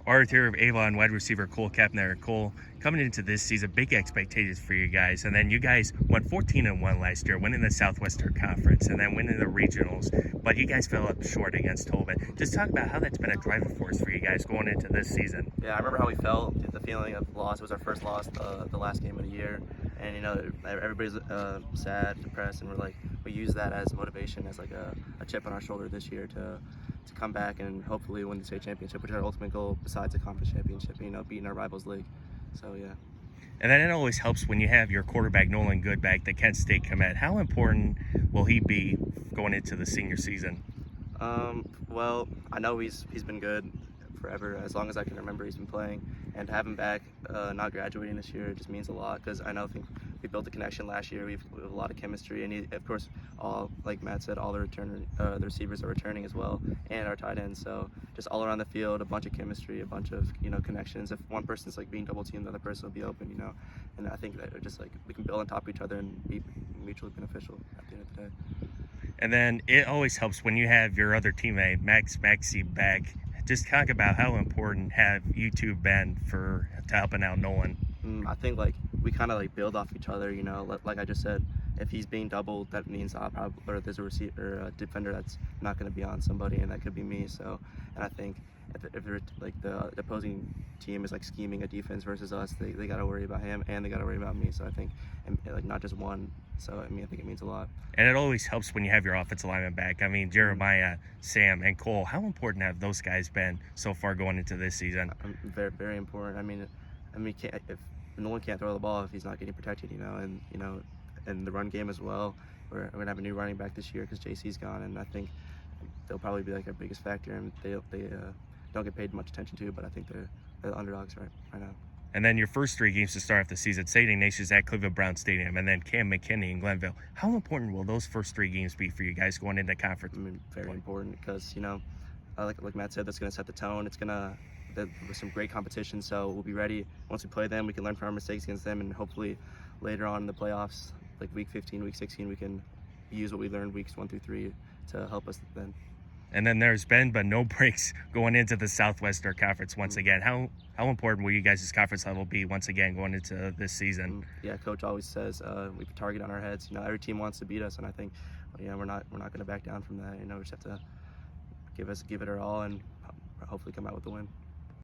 Arthur of Avon, wide receiver Cole Kepner. Cole, coming into this season, big expectations for you guys, and then you guys went 14-1 last year, winning the Southwestern Conference, and then winning the regionals. But you guys fell up short against Tobin. Just talk about how that's been a driving force for you guys going into this season. Yeah, I remember how we felt. The feeling of loss. It was our first loss, the last game of the year, and everybody's sad, depressed, and we use that as motivation, as like a chip on our shoulder this year to come back and hopefully win the state championship, which is our ultimate goal besides the conference championship. Beating our rivals league. So yeah. And then it always helps when you have your quarterback Nolan Goodback, the Kent State commit. How important will he be going into the senior season? Well, I know he's been good forever. As long as I can remember, he's been playing, and to have him back, not graduating this year, just means a lot, because think we built a connection last year. We have a lot of chemistry, and of course, like Matt said, all the receivers are returning as well, and our tight ends. So just all around the field, a bunch of chemistry, a bunch of connections. If one person's being double teamed, the other person will be open. And I think that just we can build on top of each other and be mutually beneficial at the end of the day. And then it always helps when you have your other teammate, Maxie, back. Just talk about how important have you two been to helping out Nolan. I think we kind of build off each other. Like I just said, if he's being doubled, that means there's a receiver or a defender that's not going to be on somebody, and that could be me. So, and I think if the opposing team is scheming a defense versus us, they got to worry about him and they got to worry about me. So I think not just one. So I think it means a lot. And it always helps when you have your offensive lineman back. Jeremiah, Sam, and Cole. How important have those guys been so far going into this season? Very, very important. If Nolan can't throw the ball if he's not getting protected, and the run game as well. We're gonna have a new running back this year because JC's gone, and I think they'll probably be our biggest factor. And they don't get paid much attention to, but I think they're the underdogs right now. And then your first 3 games to start off the season, St. Ignatius at Cleveland Brown Stadium, and then Cam McKinney in Glenville. How important will those first 3 games be for you guys going into conference? Very important, because like Matt said, that's going to set the tone. There's some great competition, so we'll be ready. Once we play them, we can learn from our mistakes against them, and hopefully later on in the playoffs, week 15, week 16, we can use what we learned weeks 1 through 3 to help us then. And then there's been but no breaks going into the Southwestern Conference once again. How important will you guys' conference level be once again going into this season? Yeah, Coach always says we have a target on our heads. Every team wants to beat us, and I think we're not going to back down from that. We just have to give it our all and hopefully come out with the win.